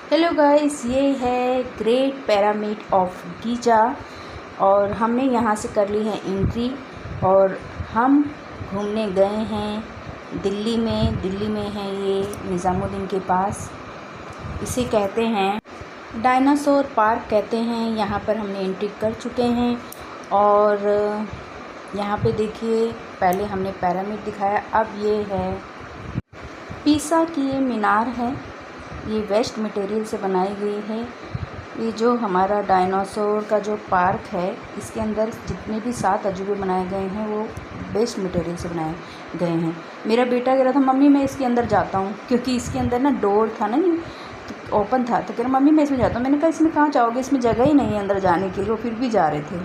Hello guys, ये है great pyramid of Giza और हमने यहाँ से कर ली है एंट्री और हम घूमने गए हैं दिल्ली में है ये निज़ामुद्दीन के पास। इसे कहते हैं डायनासोर पार्क कहते हैं। यहाँ पर हमने एंट्री कर चुके हैं और यहाँ पे देखिए, पहले हमने पिरामिड दिखाया, अब ये है पीसा की ये मीनार है। ये वेस्ट मटेरियल से बनाई गई है। ये जो हमारा डायनासोर का जो पार्क है, इसके अंदर जितने भी 7 अजूबे बनाए गए हैं वो वेस्ट मटेरियल से बनाए गए हैं। मेरा बेटा कह रहा था मम्मी मैं इसके अंदर जाता हूँ, क्योंकि इसके अंदर ना डोर था ना, ये तो ओपन था, तो कह रहा मम्मी मैं इसमें जाता हूँ। मैंने कहा इसमें कहाँ जाओगे, इसमें जगह ही नहीं है अंदर जाने के लिए। वो फिर भी जा रहे थे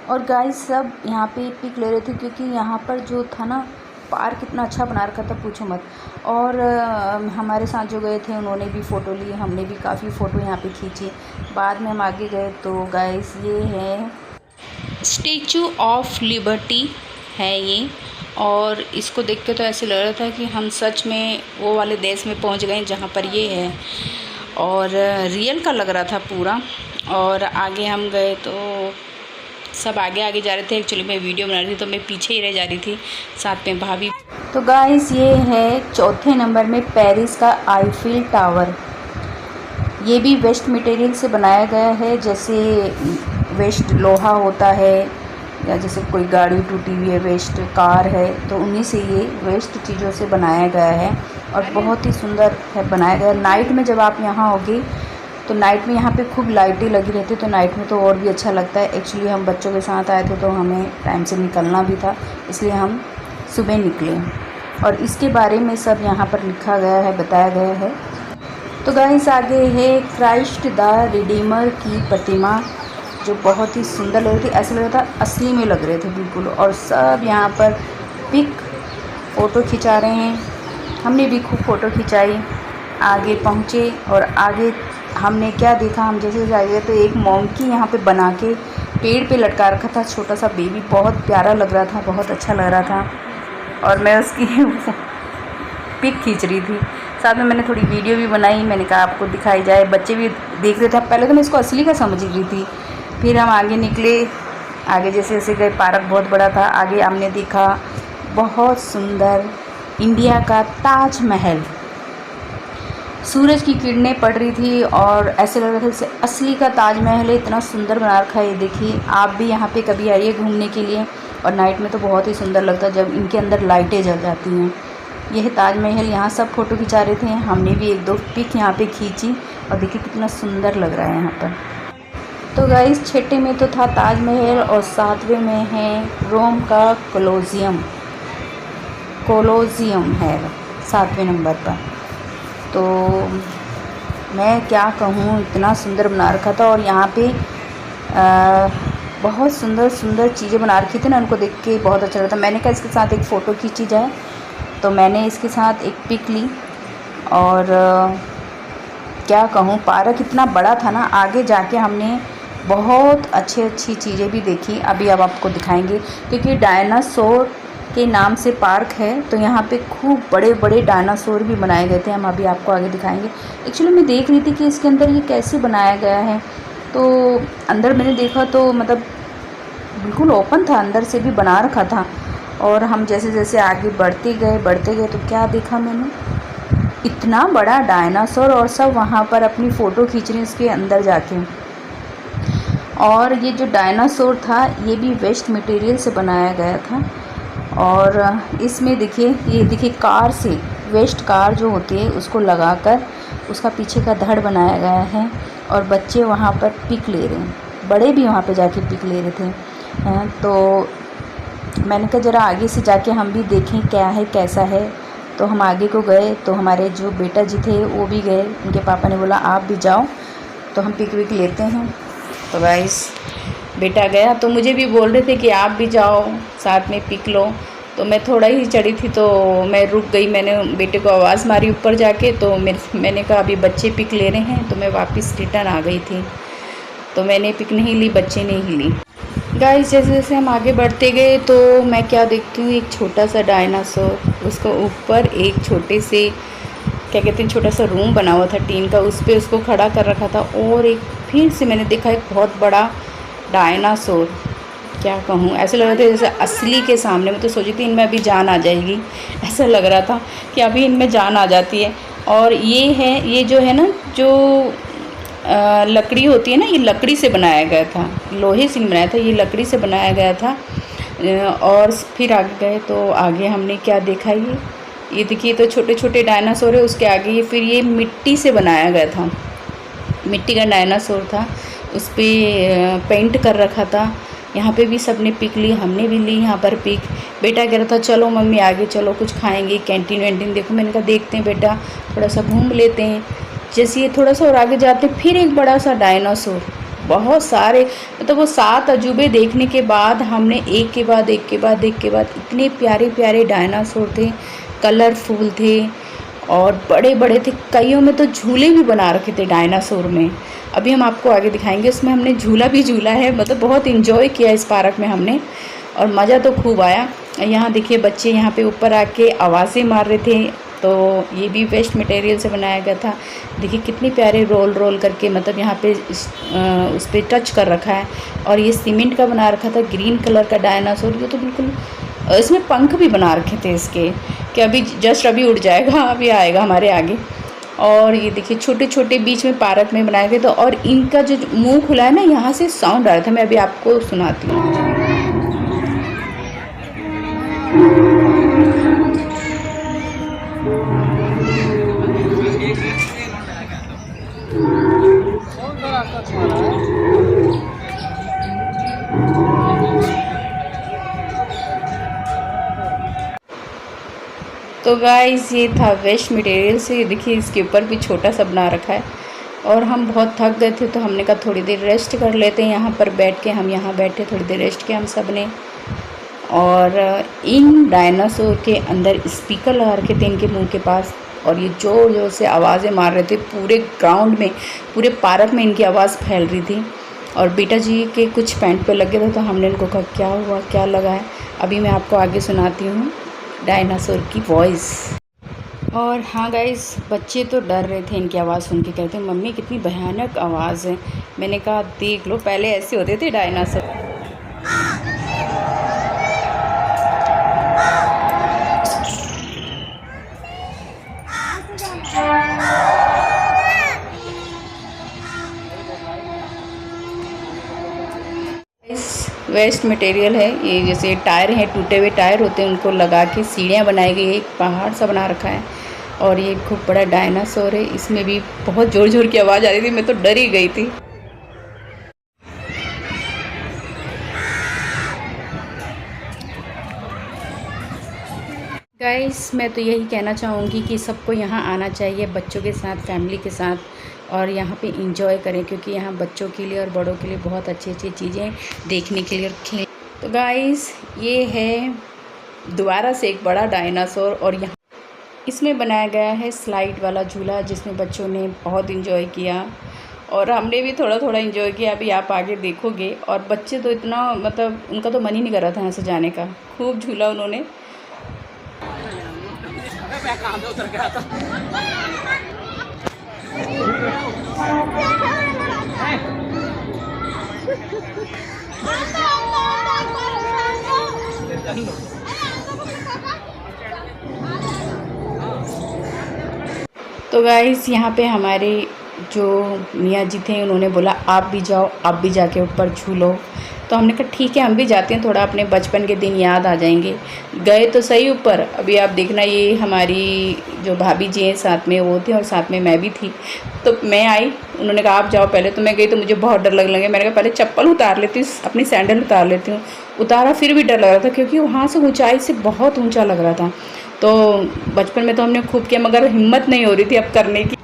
और गाइस सब यहाँ पे पिक ले रहे थे, क्योंकि यहाँ पर जो था ना पार्क इतना अच्छा बना रखा था, पूछो मत। और हमारे साथ जो गए थे उन्होंने भी फ़ोटो ली, हमने भी काफ़ी फ़ोटो यहाँ पे खींची। बाद में हम आगे गए तो गाइस ये है स्टैचू ऑफ लिबर्टी है ये, और इसको देख के तो ऐसे लग रहा था कि हम सच में वो वाले देश में पहुँच गए जहाँ पर ये है, और रियल का लग रहा था पूरा। और आगे हम गए तो सब आगे आगे जा रहे थे। एक्चुअली मैं वीडियो बना रही थी तो मैं पीछे ही रह जा रही थी, साथ में भाभी। तो गाइस ये है चौथे नंबर में पेरिस का आईफिल टावर। ये भी वेस्ट मटेरियल से बनाया गया है, जैसे वेस्ट लोहा होता है या जैसे कोई गाड़ी टूटी हुई है, वेस्ट कार है, तो उन्हीं से ये वेस्ट चीज़ों से बनाया गया है और बहुत ही सुंदर है बनाया गया। नाइट में जब आप यहाँ होगे तो नाइट में यहाँ पे खूब लाइटें लगी रहती है, तो नाइट में तो और भी अच्छा लगता है। एक्चुअली हम बच्चों के साथ आए थे तो हमें टाइम से निकलना भी था, इसलिए हम सुबह निकले और इसके बारे में सब यहाँ पर लिखा गया है, बताया गया है। तो गाइस आगे है क्राइस्ट द रिडीमर की प्रतिमा, जो बहुत ही सुंदर लग रही थी, ऐसा लग रहा था असली में लग रहे थे बिल्कुल। और सब यहाँ पर पिक फ़ोटो खिंचा रहे हैं। हमने भी खूब फ़ोटो खिंचाई, आगे पहुँचे और आगे हमने क्या देखा, हम जैसे जाइए तो एक मोंकी यहाँ पे बना के पेड़ पे लटका रखा था, छोटा सा बेबी, बहुत प्यारा लग रहा था, बहुत अच्छा लग रहा था और मैं उसकी पिक खींच रही थी। साथ में मैंने थोड़ी वीडियो भी बनाई, मैंने कहा आपको दिखाई जाए, बच्चे भी देख रहे थे। पहले तो मैं इसको असली का समझ रही थी, फिर हम आगे निकले, आगे जैसे जैसे गए, पार्क बहुत बड़ा था। आगे हमने देखा बहुत सुंदर इंडिया का ताजमहल, सूरज की किरणें पड़ रही थी और ऐसे लग रहा था जैसे असली का ताजमहल है, इतना सुंदर बना रखा है। ये देखिए, आप भी यहाँ पे कभी आइए घूमने के लिए, और नाइट में तो बहुत ही सुंदर लगता है जब इनके अंदर लाइटें जल जाती हैं। यह है ताजमहल, यहाँ सब फ़ोटो खिंचा रहे थे, हमने भी 1-2 पिक यहाँ पे खींची और देखिए कितना सुंदर लग रहा है यहाँ पर। तो गाइस छठे में तो था ताजमहल और 7वें में है रोम का कोलोजियम है 7वें नंबर पर। तो मैं क्या कहूँ, इतना सुंदर बना रखा था और यहाँ पे बहुत सुंदर सुंदर चीज़ें बना रखी थी ना, उनको देख के बहुत अच्छा लगता। मैंने कहा इसके साथ एक फ़ोटो खींची जाए, तो मैंने इसके साथ एक पिक ली और क्या कहूँ, पार्क इतना बड़ा था ना, आगे जाके हमने बहुत अच्छी चीज़ें भी देखी। अभी अब आपको दिखाएंगे, क्योंकि डायनासोर के नाम से पार्क है, तो यहाँ पे खूब बड़े बड़े डायनासोर भी बनाए गए थे, हम अभी आपको आगे दिखाएंगे। एक्चुअली मैं देख रही थी कि इसके अंदर ये कैसे बनाया गया है, तो अंदर मैंने देखा तो मतलब बिल्कुल ओपन था, अंदर से भी बना रखा था। और हम जैसे जैसे आगे बढ़ते गए तो क्या देखा मैंने, इतना बड़ा डायनासोर और सब वहाँ पर अपनी फ़ोटो खींच रहे हैं इसके अंदर जाके। और ये जो डायनासोर था ये भी वेस्ट मटेरियल से बनाया गया था। और इसमें देखिए, ये देखिए कार से, वेस्ट कार जो होती है उसको लगाकर उसका पीछे का धड़ बनाया गया है और बच्चे वहाँ पर पिक ले रहे हैं, बड़े भी वहाँ पे जाके पिक ले रहे थे। तो मैंने कहा ज़रा आगे से जाके हम भी देखें क्या है कैसा है, तो हम आगे को गए। तो हमारे जो बेटा जी थे वो भी गए, उनके पापा ने बोला आप भी जाओ, तो हम पिक विक लेते हैं। तो गाइस बेटा गया तो मुझे भी बोल रहे थे कि आप भी जाओ साथ में पिक लो, तो मैं थोड़ा ही चढ़ी थी तो मैं रुक गई। मैंने बेटे को आवाज़ मारी ऊपर जाके, तो मैंने कहा अभी बच्चे पिक ले रहे हैं, तो मैं वापस रिटर्न आ गई थी, तो मैंने पिक नहीं ली, बच्चे ने ही ली। गाइस जैसे जैसे हम आगे बढ़ते गए तो मैं क्या देखती हूँ, एक छोटा सा डायनासोर, उसको ऊपर एक छोटे से क्या कहते हैं, छोटा सा रूम बना हुआ था टीन का, उस पर उसको खड़ा कर रखा था। और एक फिर से मैंने देखा एक बहुत बड़ा डायनासोर, क्या कहूँ, ऐसा लग रहा था जैसे असली के सामने। मैं तो सोची थी इनमें अभी जान आ जाएगी, ऐसा लग रहा था कि अभी इनमें जान आ जाती है। और ये जो है ना, जो लकड़ी होती है ना, ये लकड़ी से बनाया गया था, लोहे से नहीं बनाया था, ये लकड़ी से बनाया गया था। और फिर आगे गए तो आगे हमने क्या देखा, ये देखिए, तो छोटे छोटे डायनासोर है। उसके आगे ये फिर ये मिट्टी से बनाया गया था, मिट्टी का डायनासोर था, उस पर पेंट कर रखा था। यहाँ पे भी सब ने पिक ली, हमने भी ली यहाँ पर पिक। बेटा कह रहा था चलो मम्मी आगे चलो, कुछ खाएंगे, कैंटीन वैंटीन देखो। मैंने कहा देखते हैं बेटा, थोड़ा सा घूम लेते हैं। जैसे ये थोड़ा सा और आगे जाते हैं, फिर एक बड़ा सा डायनासोर, बहुत सारे, मतलब वो 7 अजूबे देखने के बाद हमने एक के बाद एक के बाद एक के बाद, इतने प्यारे प्यारे डायनासोर थे, कलरफुल थे और बड़े बड़े थे। कईयों में तो झूले भी बना रखे थे डायनासोर में, अभी हम आपको आगे दिखाएंगे। उसमें हमने झूला भी झूला है, मतलब बहुत इन्जॉय किया इस पार्क में हमने, और मज़ा तो खूब आया। यहाँ देखिए बच्चे यहाँ पे ऊपर आके आवाज़ें मार रहे थे, तो ये भी वेस्ट मटेरियल से बनाया गया था। देखिए कितने प्यारे रोल रोल करके, मतलब यहाँ पे उस पर टच कर रखा है। और ये सीमेंट का बना रखा था, ग्रीन कलर का डायनासोर, ये तो बिल्कुल, इसमें पंख भी बना रखे थे इसके, कि अभी जस्ट अभी उड़ जाएगा, अभी आएगा हमारे आगे। और ये देखिए छोटे छोटे बीच में पार्क में बनाए गए थे, और इनका जो मुंह खुला है ना, यहाँ से साउंड आ रहा था, मैं अभी आपको सुनाती हूँ। तो गाइस ये था वेस्ट मटेरियल से, देखिए इसके ऊपर भी छोटा सा बना रखा है। और हम बहुत थक गए थे, तो हमने कहा थोड़ी देर रेस्ट कर लेते हैं यहाँ पर बैठ के। हम यहाँ बैठे, थोड़ी देर रेस्ट किया हम सब ने। और इन डायनासोर के अंदर स्पीकर लगा रखे थे इनके मुंह के पास, और ये ज़ोर ज़ोर से आवाज़ें मार रहे थे। पूरे ग्राउंड में, पूरे पार्क में इनकी आवाज़ फैल रही थी। और बेटा जी के कुछ पैंट पे लगे थे, तो हमने इनको कहा क्या हुआ, क्या लगा है। अभी मैं आपको आगे सुनाती हूँ डायनासोर की वॉइस। और हाँ गाइस, बच्चे तो डर रहे थे इनकी आवाज़ सुन के, कहते हैं मम्मी कितनी भयानक आवाज़ है। मैंने कहा देख लो, पहले ऐसे होते थे डायनासोर। वेस्ट मटेरियल है ये, जैसे टायर हैं, टूटे हुए टायर होते हैं, उनको लगा के सीढ़ियाँ बनाई गई है, एक पहाड़ सा बना रखा है। और ये खूब बड़ा डायनासोर है, इसमें भी बहुत ज़ोर ज़ोर की आवाज़ आ रही थी, मैं तो डर ही गई थी। गाइस मैं तो यही कहना चाहूँगी कि सबको यहाँ आना चाहिए, बच्चों के साथ, फैमिली के साथ, और यहाँ पे इंजॉय करें, क्योंकि यहाँ बच्चों के लिए और बड़ों के लिए बहुत अच्छी अच्छी चीज़ें देखने के लिए और खेल। तो गाइस ये है दोबारा से एक बड़ा डायनासोर, और यहाँ इसमें बनाया गया है स्लाइड वाला झूला, जिसमें बच्चों ने बहुत इंजॉय किया और हमने भी थोड़ा थोड़ा इंजॉय किया। अभी आप आगे देखोगे। और बच्चे तो इतना, मतलब उनका तो मन ही नहीं कर रहा था यहाँ से जाने का, खूब झूला उन्होंने। तो गाइस यहाँ पे हमारे जो मियाँ जी थे, उन्होंने बोला आप भी जाओ, आप भी जाके ऊपर झूलो। तो हमने कहा ठीक है, हम भी जाते हैं, थोड़ा अपने बचपन के दिन याद आ जाएंगे। गए तो सही ऊपर। अभी आप देखना, ये हमारी जो भाभी जी हैं साथ में, वो थे और साथ में मैं भी थी। तो मैं आई, उन्होंने कहा आप जाओ पहले। तो मैं गई तो मुझे बहुत डर लगने लगा। मैंने कहा पहले चप्पल उतार लेती हूँ, अपनी सैंडल उतार लेती हूँ। उतारा, फिर भी डर लग रहा था, क्योंकि वहाँ से ऊँचाई से बहुत ऊँचा लग रहा था। तो बचपन में तो हमने खूब किया, मगर हिम्मत नहीं हो रही थी अब करने की।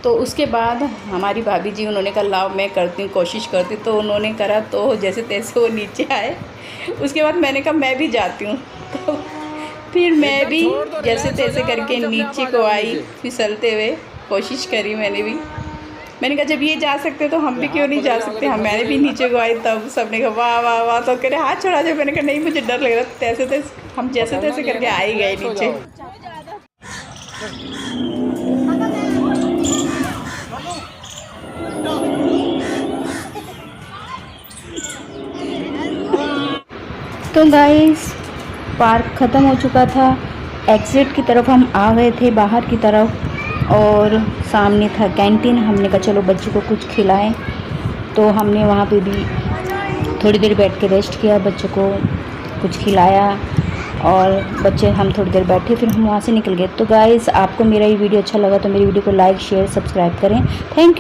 तो उसके बाद हमारी भाभी जी, उन्होंने कहा लाओ मैं करती हूँ, कोशिश करती। तो उन्होंने करा, तो जैसे तैसे वो नीचे आए। उसके बाद मैंने कहा मैं भी जाती हूँ। तो फिर मैं भी जैसे तैसे करके नीचे को आई, फिसलते हुए कोशिश करी मैंने भी। मैंने कहा जब ये जा सकते तो हम भी क्यों नहीं जा सकते। हम मैंने भी नीचे को आई, तब सबने कहा वाह वाह वाह। तो कह रहे हाथ छोड़ा जाए। मैंने कहा नहीं, मुझे डर लग रहा। तैसे तैसे हम जैसे तैसे करके आ ही गए नीचे। तो गाइस पार्क ख़त्म हो चुका था, एग्ज़िट की तरफ हम आ गए थे, बाहर की तरफ, और सामने था कैंटीन। हमने कहा चलो बच्चों को कुछ खिलाएं, तो हमने वहाँ पे भी थोड़ी देर बैठ के रेस्ट किया, बच्चों को कुछ खिलाया और बच्चे हम थोड़ी देर बैठे, फिर हम वहाँ से निकल गए। तो गाइस आपको मेरा ये वीडियो अच्छा लगा तो मेरी वीडियो को लाइक शेयर सब्सक्राइब करें। Thank you.